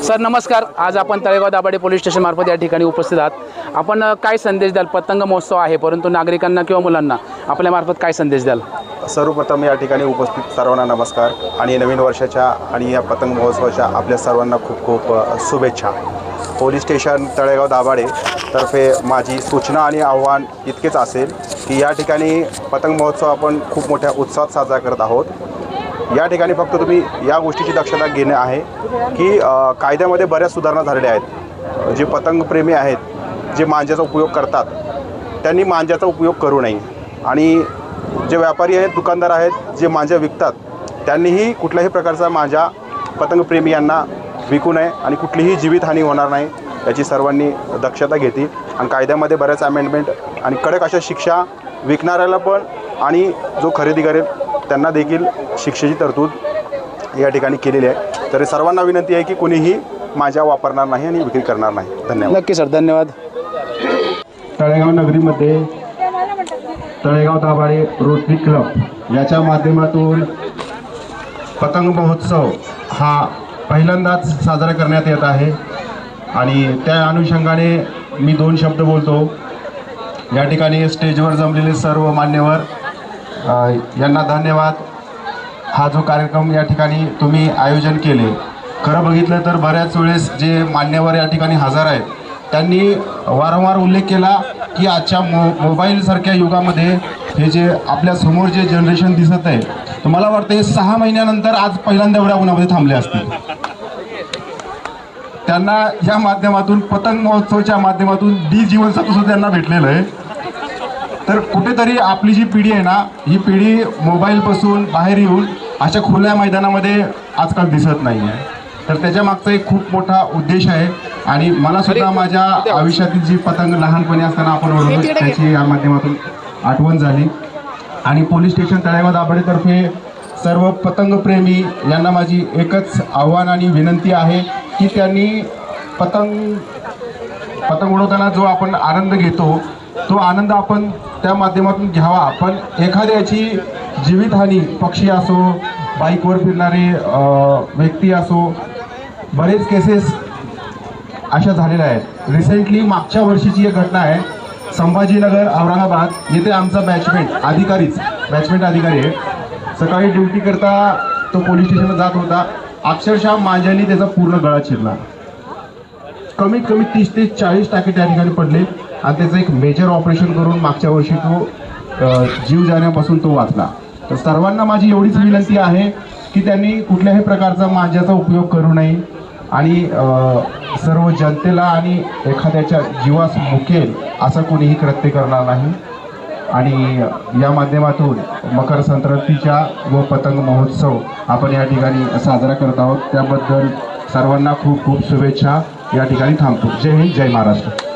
Sir नमस्कार, आज आपण तळेगाव दाभाडे पोलीस स्टेशन मार्फत या ठिकाणी उपस्थित आहात। आपण काय संदेश द्याल? पतंग महोत्सव आहे, परंतु नागरिकांना किंवा मुलांना आपल्या मार्फत काय संदेश द्याल? सर्वप्रथम या ठिकाणी उपस्थित सर्वांना नमस्कार आणि नवीन वर्षाच्या आणि या पतंग महोत्सवाच्या आपल्या सर्वांना खूप खूप शुभेच्छा। पोलीस स्टेशन तळेगाव दाभाडे तर्फे माझी सूचना आणि आव्हान इतकेच असेल की या ठिकाणी पतंग महोत्सव आपण खूप मोठ्या उत्साहात साजरा करत आहोत। या ठिकाणी फक्त तुम्ही या गोष्टीची दक्षता घेणे आहे की कायद्यामध्ये बऱ्याच सुधारणा झालेल्या आहेत। जे पतंगप्रेमी आहेत, जे मांजाचा उपयोग करतात, त्यांनी मांजाचा उपयोग करू नये आणि जे व्यापारी आहेत, दुकानदार आहेत, जे मांजा विकतात, त्यांनीही कुठल्याही प्रकारचा मांजा पतंगप्रेमी यांना विकू नये आणि कुठलीही जीवितहानी होणार नाही याची सर्वांनी दक्षता घेतली। आणि कायद्यामध्ये बऱ्याच अमेंडमेंट आणि कडक अशा शिक्षा विकणाऱ्याला पण आणि जो खरेदी करेल त्यांना देखील शिक्षेची तरतूद या ठिकाणी केलेली आहे। तरी सर्वांना विनंती आहे की कोणीही मांजा वापरणार नाही आणि विक्री करणार नाही। धन्यवाद। नक्की सर, धन्यवाद। तळेगाव नगरीमध्ये तळेगाव दाभाडे रोटरी क्लब याच्या माध्यमातून पतंग महोत्सव हा पहिल्यांदाच साजरा करण्यात येत आहे आणि त्या अनुषंगाने मी दोन शब्द बोलतो। या ठिकाणी स्टेजवर जमलेले सर्व मान्यवर यांना धन्यवाद। हा जो कार्यक्रम या ठिकाणी तुम्ही आयोजन केले, खरं बघितलं तर बऱ्याच वेळेस जे मान्यवर या ठिकाणी हजर आहेत त्यांनी वारंवार उल्लेख केला की आजच्या मोबाईलसारख्या युगामध्ये हे जे आपल्यासमोर जे जनरेशन दिसत आहे, तर मला वाटतं हे 6 महिन्यानंतर आज पहिल्यांदा एवढ्या उन्हामध्ये थांबले असतील। त्यांना या माध्यमातून पतंग महोत्सवाच्या माध्यमातून जीवनसत्व सुद्धा त्यांना भेटलेलं आहे। तर कुठेतरी आपली जी पिढी आहे ना, ही पिढी मोबाईलपासून बाहेर येऊन अशा खुल्या मैदानामध्ये आजकाल दिसत नाही आहे। तर त्याच्या मागचा एक खूप मोठा उद्देश आहे आणि मला सुद्धा माझ्या आयुष्यातील जी पतंग लहानपणी असताना आपण उडवतो त्याची या माध्यमातून आठवण झाली। आणि पोलीस स्टेशन तळेगाव दाभाडेतर्फे सर्व पतंगप्रेमी यांना माझी एकच आव्हान आणि विनंती आहे की त्यांनी पतंग उडवताना जो आपण आनंद घेतो तो आनंद आपण त्या माध्यमातून घ्यावा। पण एखाद्याची जीवितहानी, पक्षी असो, बाईकवर फिरणारे व्यक्ती असो, बरेच केसेस अशा झालेल्या आहेत। रिसेंटली मागच्या वर्षीची एक घटना आहे, संभाजीनगर औरंगाबाद येथे आमचा बॅचमेट अधिकारी आहे, सकाळी ड्युटी करता तो पोलीस स्टेशनला जात होता, अक्षरशः मांजाने त्याचा पूर्ण गळा चिरला। कमीत कमी 30 ते 40 टाके त्या ठिकाणी पडले आणि त्याचं एक मेजर ऑपरेशन करून मागच्या वर्षी तो जीव जाण्यापासून तो वाचला। तर सर्वांना माझी एवढीच विनंती आहे की त्यांनी कुठल्याही प्रकारचा मांजाचा उपयोग करू नये आणि सर्व जनतेला आणि एखाद्याच्या जीवास मुकेल असं कोणीही कृत्य करणार नाही। आणि या माध्यमातून मकर संक्रांतीच्या व पतंग महोत्सव आपण या ठिकाणी साजरा करत आहोत, त्याबद्दल सर्वांना खूप खूप शुभेच्छा। या ठिकाणी थांबतो। जय हिंद, जय महाराष्ट्र।